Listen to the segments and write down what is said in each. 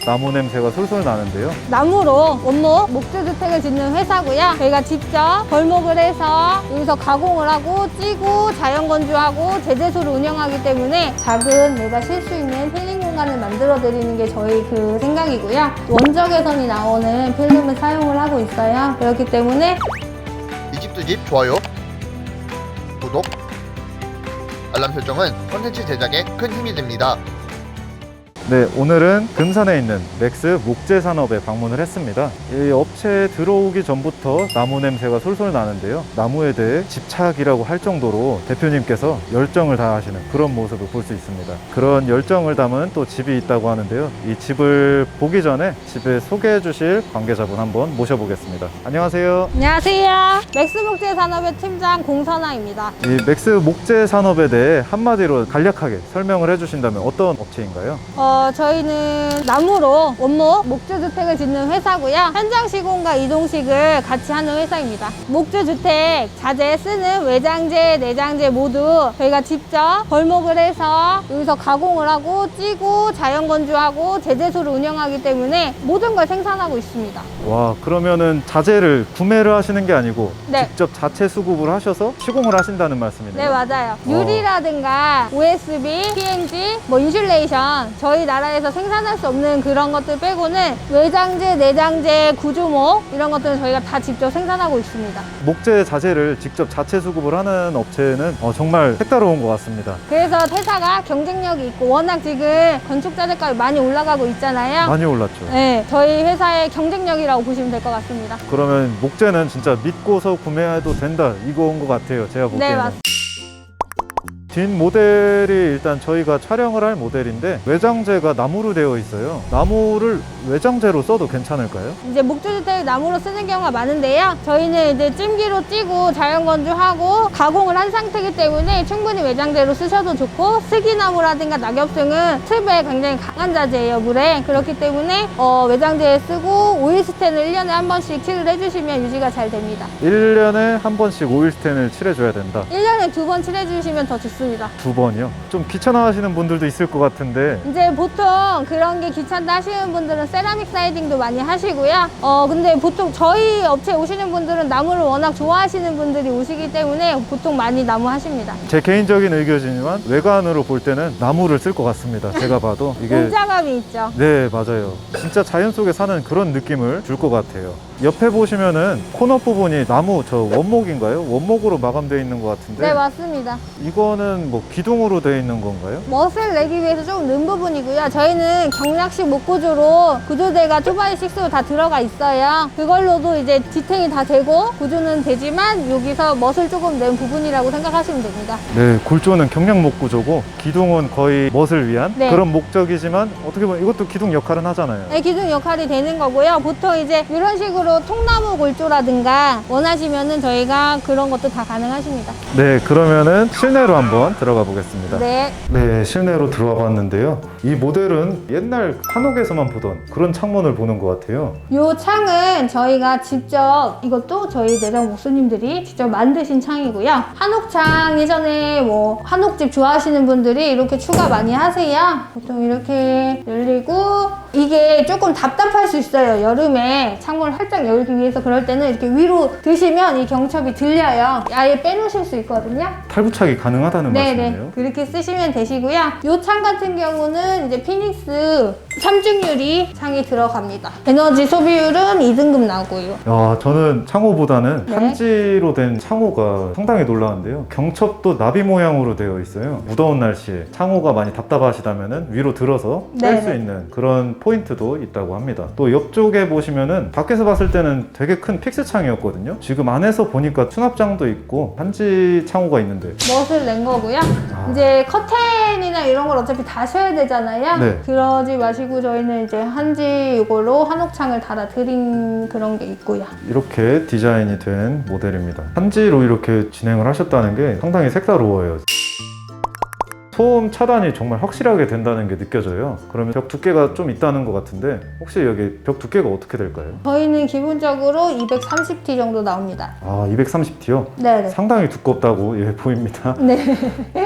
나무 냄새가 솔솔 나는데요. 나무로 원목 목조주택을 짓는 회사고요. 저희가 직접 벌목을 해서 여기서 가공을 하고 찌고 자연 건조하고 제재소를 운영하기 때문에 작은 내가 쉴 수 있는 필름 공간을 만들어 드리는 게 저희 그 생각이고요. 원적 개선이 나오는 필름을 사용을 하고 있어요. 그렇기 때문에 이 집 두 집 좋아요, 구독, 알람 설정은 콘텐츠 제작에 큰 힘이 됩니다. 네, 오늘은 금산에 있는 맥스 목재 산업에 방문을 했습니다. 이 업체에 들어오기 전부터 나무 냄새가 솔솔 나는데요. 나무에 대해 집착이라고 할 정도로 대표님께서 열정을 다하시는 그런 모습을 볼 수 있습니다. 그런 열정을 담은 또 집이 있다고 하는데요. 이 집을 보기 전에 집을 소개해 주실 관계자분 한번 모셔보겠습니다. 안녕하세요. 안녕하세요. 맥스목재 산업의 팀장 공선아입니다. 이 맥스 목재 산업에 대해 한마디로 간략하게 설명을 해주신다면 어떤 업체인가요? 저희는 나무로 원목 목조주택을 짓는 회사고요. 현장 시공과 이동식을 같이 하는 회사입니다. 목조주택 자재 쓰는 외장재, 내장재 모두 저희가 직접 벌목을 해서 여기서 가공을 하고 찌고 자연 건조하고 제재소를 운영하기 때문에 모든 걸 생산하고 있습니다. 와, 그러면은 자재를 구매를 하시는 게 아니고 네. 직접 자체 수급을 하셔서 시공을 하신다는 말씀이네요. 네, 맞아요. 유리라든가 OSB, PNG, 인슐레이션 저희 나라에서 생산할 수 없는 그런 것들 빼고는 외장재, 내장재, 구조목 이런 것들은 저희가 다 직접 생산하고 있습니다. 목재 자재를 직접 자체 수급을 하는 업체는 정말 색다로운 것 같습니다. 그래서 회사가 경쟁력이 있고 워낙 지금 건축 자재값이 많이 올라가고 있잖아요. 많이 올랐죠. 네, 저희 회사의 경쟁력이라고 보시면 될 것 같습니다. 그러면 목재는 진짜 믿고서 구매해도 된다 이거인 것 같아요. 제가 보기에는. 네, 맞습니다. 뒷 모델이 일단 저희가 촬영을 할 모델인데 외장재가 나무로 되어 있어요. 나무를 외장재로 써도 괜찮을까요? 이제 목조주택 나무로 쓰는 경우가 많은데요. 저희는 이제 찜기로 찌고 자연 건조하고 가공을 한 상태이기 때문에 충분히 외장재로 쓰셔도 좋고, 스기나무라든가 낙엽승은 습에 굉장히 강한 자재예요, 물에. 그렇기 때문에 외장재에 쓰고 오일 스텐을 1년에 한 번씩 칠을 해주시면 유지가 잘 됩니다. 1년에 한 번씩 오일 스텐을 칠해줘야 된다. 1년에 2번 칠해주시면 더 좋습니다. 2번이요? 좀 귀찮아 하시는 분들도 있을 것 같은데 이제 보통 그런 게 귀찮다 하시는 분들은 세라믹 사이딩도 많이 하시고요. 근데 보통 저희 업체에 오시는 분들은 나무를 워낙 좋아하시는 분들이 오시기 때문에 보통 많이 나무 하십니다. 제 개인적인 의견이지만 외관으로 볼 때는 나무를 쓸 것 같습니다. 제가 봐도 이게 웅장함이 있죠. 네, 맞아요. 진짜 자연 속에 사는 그런 느낌을 줄 것 같아요. 옆에 보시면은 코너 부분이 나무 원목인가요? 원목으로 마감되어 있는 것 같은데 네, 맞습니다. 이거는 뭐 기둥으로 되어 있는 건가요? 멋을 내기 위해서 조금 는 부분이고요. 저희는 경락식 목구조로 구조대가 2x6로 다 들어가 있어요. 그걸로도 이제 지탱이 다 되고 구조는 되지만 여기서 멋을 조금 낸 부분이라고 생각하시면 됩니다. 네, 골조는 경량목 구조고 기둥은 거의 멋을 위한 네. 그런 목적이지만 어떻게 보면 이것도 기둥 역할은 하잖아요. 네, 기둥 역할이 되는 거고요. 보통 이제 이런 식으로 통나무 골조라든가 원하시면은 저희가 그런 것도 다 가능하십니다. 네, 그러면은 실내로 한번 들어가 보겠습니다. 네. 네, 실내로 들어와 봤는데요. 이 모델은 옛날 한옥에서만 보던 그런 창문을 보는 것 같아요. 요 창은 저희가 직접, 이것도 저희 내장 목수님들이 직접 만드신 창이고요. 한옥창 예전에 뭐 한옥집 좋아하시는 분들이 이렇게 추가 많이 하세요. 보통 이렇게 열리고, 이게 조금 답답할 수 있어요. 여름에 창문을 활짝 열기 위해서 그럴 때는 이렇게 위로 드시면 이 경첩이 들려요. 아예 빼놓으실 수 있거든요. 탈부착이 가능하다는 말씀이네요. 네네, 그렇게 쓰시면 되시고요. 요 창 같은 경우는 이제 피닉스 3중 유리 창이 들어갑니다. 에너지 소비율은 2등급 나오고요. 야, 저는 창호보다는 네. 한지로 된 창호가 상당히 놀라운데요. 경첩도 나비 모양으로 되어 있어요. 무더운 날씨에 창호가 많이 답답하시다면 위로 들어서 뺄 수 네네. 있는 그런 포인트도 있다고 합니다. 또 옆쪽에 보시면은 밖에서 봤을 때는 되게 큰 픽스 창이었거든요. 지금 안에서 보니까 수납장도 있고 한지 창호가 있는데 멋을 낸 거고요. 이제 커튼이나 이런 걸 어차피 다셔야 되잖아요. 네. 그러지 마시고 저희는 이제 한지 이걸로 한옥창을 달아드린 그런 게 있고요. 이렇게 디자인이 된 모델입니다. 한지로 이렇게 진행을 하셨다는 게 상당히 색다로워요. 소음 차단이 정말 확실하게 된다는 게 느껴져요. 그러면 벽 두께가 좀 있다는 것 같은데 혹시 여기 벽 두께가 어떻게 될까요? 저희는 기본적으로 230T 정도 나옵니다. 아, 230T요? 네네. 상당히 두껍다고 보입니다. 네.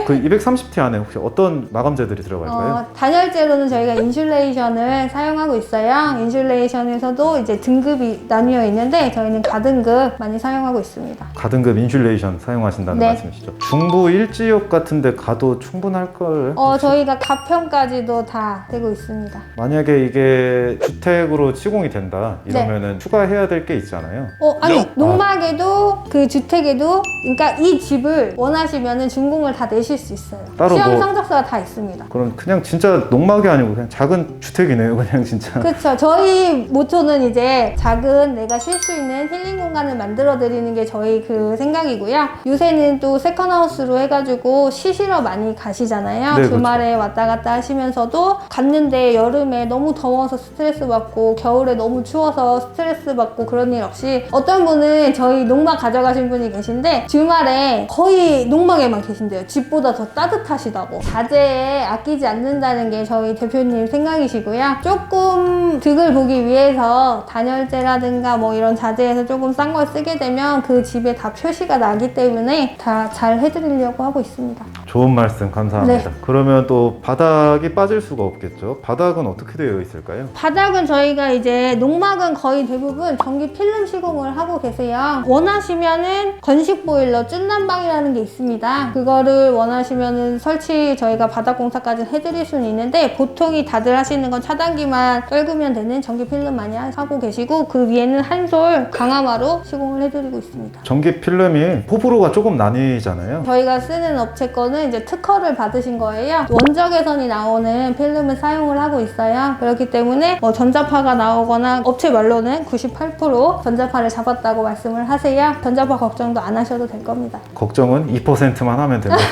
그 230T 안에 혹시 어떤 마감재들이 들어갈까요? 단열재로는 저희가 인슐레이션을 사용하고 있어요. 인슐레이션에서도 이제 등급이 나뉘어 있는데 저희는 가등급 많이 사용하고 있습니다. 가등급 인슐레이션 사용하신다는 네. 말씀이시죠? 중부 일지역 같은 데 가도 충분할걸? 저희가 가평까지도 다 되고 있습니다. 만약에 이게 주택으로 시공이 된다 이러면은 추가해야 될 게 있잖아요. 아니, 농막에도 그 주택에도, 그러니까 이 집을 원하시면은 준공을 다 내실 수 있어요. 따로 시험 뭐- 성적서가 다 있습니다. 그럼 그냥 진짜 농막이 아니고 그냥 작은 주택이네요, 그냥 진짜. 그렇죠. 저희 모토는 이제 작은 내가 쉴 수 있는 힐링 공간을 만들어 드리는 게 저희 그 생각이고요. 요새는 또 세컨하우스로 해가지고 쉬시러 많이 가시잖아요. 네, 주말에 왔다 갔다 하시면서도 갔는데 여름에 너무 더워서 스트레스 받고 겨울에 너무 추워서 스트레스 받고 그런 일 없이, 어떤 분은 저희 농막 가져가신 분이 계신데 주말에 거의 농막에만 계신대요. 집보다 더 따뜻하시다고. 자재에 아끼지 않는다는 게 저희 대표님 생각이시고요. 조금 득을 보기 위해서 단열재라든가 뭐 이런 자재에서 조금 싼 걸 쓰게 되면 그 집에 다 표시가 나기 때문에 다 잘 해드리려고 하고 있습니다. 좋은 말씀 감사합니다. 네. 그러면 또 바닥이 빠질 수가 없겠죠? 바닥은 어떻게 되어 있을까요? 바닥은 저희가 이제 농막은 거의 대부분 전기 필름 시공을 하고 계세요. 원하시면은 건식 보일러 쭌난방이라는 게 있습니다. 그거를 원하시면은 설치 저희가 바닥 공사까지 해드릴 수는 있는데, 보통이 다들 하시는 건 차단기만 떨구면 되는 전기 필름 많이 하고 계시고, 그 위에는 한솔 강화마로 시공을 해드리고 있습니다. 전기 필름이 호불호가 조금 나뉘잖아요. 저희가 쓰는 업체 거는 이제 특허를 받으신 거예요. 원적외선이 나오는 필름을 사용을 하고 있어요. 그렇기 때문에 전자파가 나오거나, 업체 말로는 98% 전자파를 잡았다고 말씀을 하세요. 전자파 걱정도 안 하셔도 될 겁니다. 걱정은 2%만 하면 됩니다.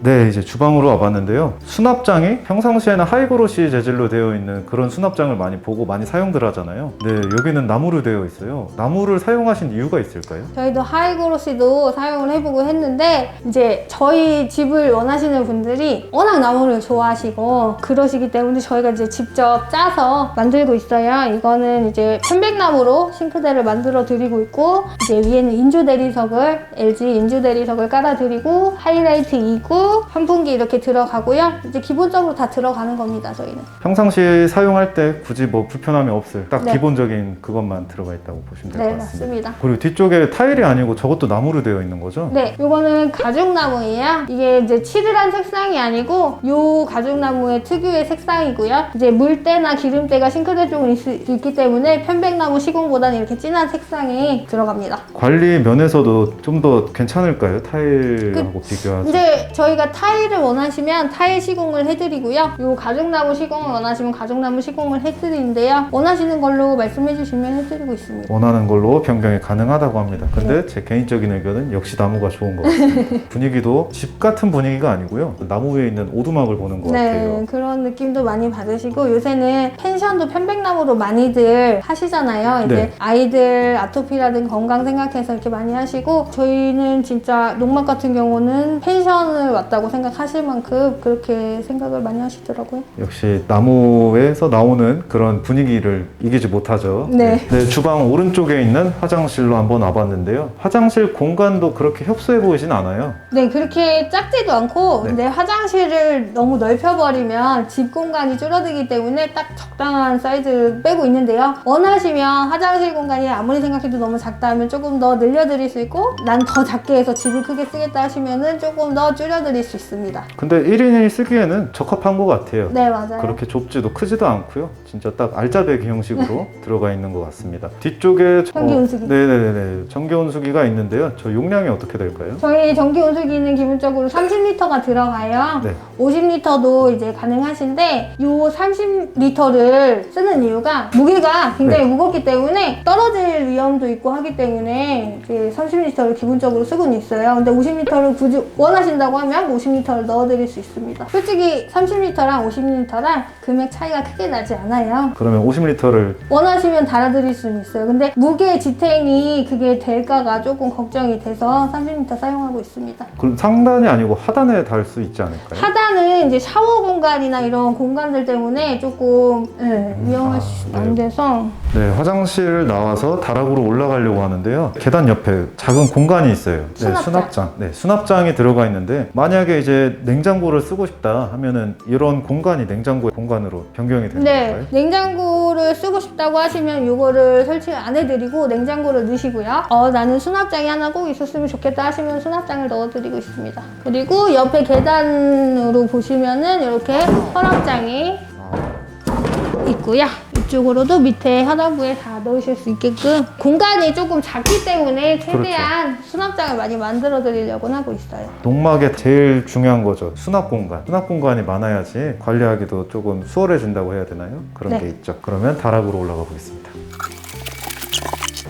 네, 이제 주방으로 와봤는데요. 수납장이 평상시에는 하이그로시 재질로 되어 있는 그런 수납장을 많이 보고 많이 사용들 하잖아요. 네, 여기는 나무로 되어 있어요. 나무를 사용하신 이유가 있을까요? 저희도 하이그로시도 사용을 해보고 했는데, 이제 저희 집을 원하시는 분들이 워낙 나무를 좋아하시고 그러시기 때문에 저희가 이제 직접 짜서 만들고 있어요. 이거는 이제 편백나무로 싱크대를 만들어 드리고 있고, 이제 위에는 인조 대리석을, LG 인조 대리석을 깔아 드리고, 하이라이트 2구, 환풍기 이렇게 들어가고요. 이제 기본적으로 다 들어가는 겁니다, 저희는. 평상시 사용할 때 굳이 뭐 불편함이 없을 딱 네. 기본적인 그것만 들어가 있다고 보시면 될 것 네, 같습니다. 맞습니다. 그리고 뒤쪽에 타일이 아니고 저것도 나무로 되어 있는 거죠? 네, 요거는 가죽나무예요. 이게 이제 칠을 한 색상이 아니고 요 가죽나무의 특유의 색상이고요. 이제 물때나 기름때가 싱크대 쪽은 있을 수 있기 때문에 편백나무 시공보다는 이렇게 진한 색상이 들어갑니다. 관리 면에서도 좀 더 괜찮을까요? 타일하고 비교하면. 이제 저희가 타일을 원하시면 타일 시공을 해드리고요. 요 가죽나무 시공을 원하시면 가죽나무 시공을 해드리는데요. 원하시는 걸로 말씀해 주시면 해드리고 있습니다. 원하는 걸로 변경이 가능하다고 합니다. 근데 제 개인적인 의견은 역시 나무가 좋은 것 같습니다. 분위기도 집 같은 분위기가 아니고요. 나무 위에 있는 오두막을 보는 것 네, 같아요. 그런 느낌도 많이 받으시고, 요새는 펜션도 편백나무로 많이들 하시잖아요. 이제 네. 아이들 아토피라든 건강 생각해서 이렇게 많이 하시고, 저희는 진짜 농막 같은 경우는 펜션을 왔다고 생각하실 만큼 그렇게 생각을 많이 하시더라고요. 역시 나무에서 나오는 그런 분위기를 이기지 못하죠. 네. 네, 주방 오른쪽에 있는 화장실로 한번 와봤는데요. 화장실 공간도 그렇게 협소해 보이진 않아요. 네, 그렇게 작지도 않고, 네. 근데 화장실을 너무 넓혀버리면 집 공간이 줄어들기 때문에 딱 적당한 사이즈를 빼고 있는데요. 원하시면 화장실 공간이 아무리 생각해도 너무 작다 하면 조금 더 늘려드릴 수 있고, 난 더 작게 해서 집을 크게 쓰겠다 하시면은 조금 더 줄여드릴 수 있습니다. 근데 1인이 쓰기에는 적합한 것 같아요. 네, 맞아요. 그렇게 좁지도 크지도 않고요. 진짜 딱 알짜배기 형식으로 들어가 있는 것 같습니다. 뒤쪽에 전기 온수기. 네네네. 전기 온수기가 있는데요. 저 용량이 어떻게 될까요? 저희 전기 온수기는 기본적으로 30L가 들어가요. 네. 50L도 이제 가능하신데, 요 30L를 쓰는 이유가 무게가 굉장히 무겁기 때문에 떨어질 위험도 있고 하기 때문에 이제 30L를 기본적으로 쓰고는 있어요. 근데 50L를 굳이 원하신다고 하면 50리터를 넣어드릴 수 있습니다. 솔직히 30리터랑 50리터랑 금액 차이가 크게 나지 않아요. 그러면 50리터를 원하시면 달아드릴 수는 있어요. 근데 무게 지탱이 그게 될까가 조금 걱정이 돼서 30리터 사용하고 있습니다. 그럼 상단이 아니고 하단에 달 수 있지 않을까요? 하단은 이제 샤워 공간이나 이런 공간들 때문에 조금 위험할 수 네. 안 돼서 네, 화장실을 나와서 다락으로 올라가려고 하는데요. 계단 옆에 작은 공간이 있어요. 수납장. 수납장. 네, 수납장이 들어가 있는데 만약에 이제 냉장고를 쓰고 싶다 하면은 이런 공간이 냉장고의 공간으로 변경이 되는 네, 건가요? 냉장고를 쓰고 싶다고 하시면 이거를 설치를 안 해드리고 냉장고를 넣으시고요. 나는 수납장이 하나 꼭 있었으면 좋겠다 하시면 수납장을 넣어드리고 있습니다. 그리고 옆에 계단으로 보시면은 이렇게 서랍장이 있고요. 이쪽으로도 밑에 하단부에 다 넣으실 수 있게끔 공간이 조금 작기 때문에 최대한 수납장을 많이 만들어 드리려고 하고 있어요. 농막에 제일 중요한 거죠. 수납 공간. 수납 공간이 많아야지 관리하기도 조금 수월해진다고 해야 되나요? 그런 네. 게 있죠. 그러면 다락으로 올라가 보겠습니다.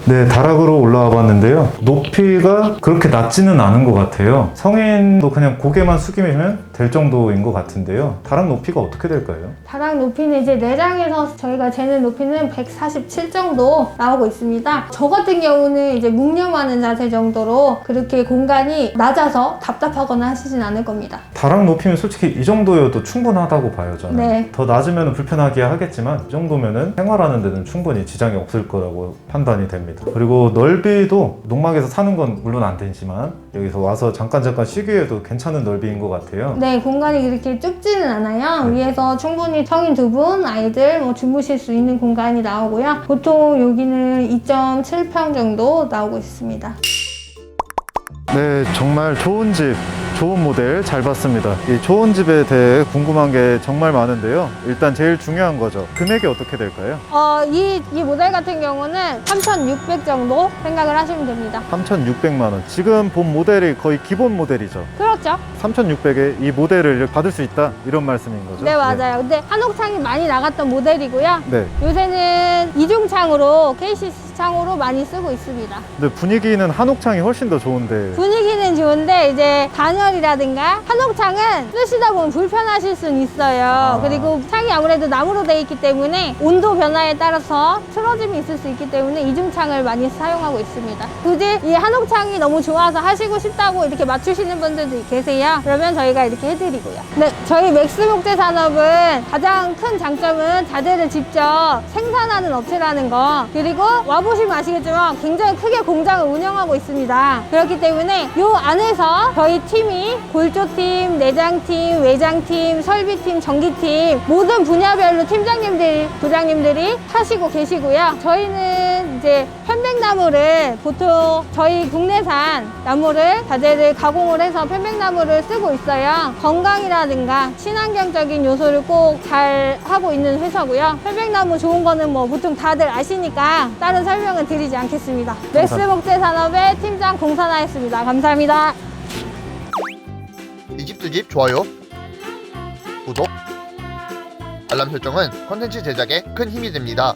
네, 다락으로 올라와 봤는데요. 높이가 그렇게 낮지는 않은 것 같아요. 성인도 그냥 고개만 숙이면 될 정도인 것 같은데요. 다락 높이가 어떻게 될까요? 다락 높이는 이제 내장에서 저희가 재는 높이는 147 정도 나오고 있습니다. 저 같은 경우는 이제 묵념하는 자세 정도로 그렇게 공간이 낮아서 답답하거나 하시진 않을 겁니다. 다락 높이면 솔직히 이 정도여도 충분하다고 봐요, 저는. 네. 더 낮으면 불편하게 하겠지만 이 정도면은 생활하는 데는 충분히 지장이 없을 거라고 판단이 됩니다. 그리고 넓이도 농막에서 사는 건 물론 안 되지만 여기서 와서 잠깐 쉬기에도 괜찮은 넓이인 것 같아요. 네, 공간이 그렇게 좁지는 않아요. 위에서 충분히 성인 2분, 아이들 주무실 수 있는 공간이 나오고요. 보통 여기는 2.7평 정도 나오고 있습니다. 네, 정말 좋은 집, 좋은 모델 잘 봤습니다. 이 좋은 집에 대해 궁금한 게 정말 많은데요. 일단 제일 중요한 거죠. 금액이 어떻게 될까요? 이 모델 같은 경우는 3,600 정도 생각을 하시면 됩니다. 3,600만 원. 지금 본 모델이 거의 기본 모델이죠. 그렇죠? 3,600에 이 모델을 받을 수 있다 이런 말씀인 거죠? 네, 맞아요. 근데 한옥창이 많이 나갔던 모델이고요. 네. 요새는 이중창으로, KCC 창으로 많이 쓰고 있습니다. 근데 분위기는 한옥창이 훨씬 더 좋은데. 분위기는 좋은데 이제 단열이라든가 한옥창은 쓰시다 보면 불편하실 수는 있어요. 그리고 창이 아무래도 나무로 되어 있기 때문에 온도 변화에 따라서 틀어짐이 있을 수 있기 때문에 이중창을 많이 사용하고 있습니다. 굳이 이 한옥창이 너무 좋아서 하시고 싶다고 이렇게 맞추시는 분들도 계세요. 그러면 저희가 이렇게 해드리고요. 네, 저희 맥스 목재 산업은 가장 큰 장점은 자재를 직접 생산하는 업체라는 거, 그리고 와보시면 아시겠지만 굉장히 크게 공장을 운영하고 있습니다. 그렇기 때문에 이 안에서 저희 팀이 골조팀, 내장팀, 외장팀, 설비팀, 전기팀 모든 분야별로 팀장님들, 부장님들이 하시고 계시고요. 저희는 이제 편백나무를 보통 저희 국내산 나무를 자재를 가공을 해서 편백나무를 쓰고 있어요. 건강이라든가 친환경적인 요소를 꼭 잘 하고 있는 회사고요. 편백나무 좋은 거는 뭐 보통 다들 아시니까 다른 설명은 드리지 않겠습니다. 맥스 목재 산업의 팀장 공산하였습니다. 감사합니다. 이 집 두 집 좋아요, 구독, 알람 설정은 콘텐츠 제작에 큰 힘이 됩니다.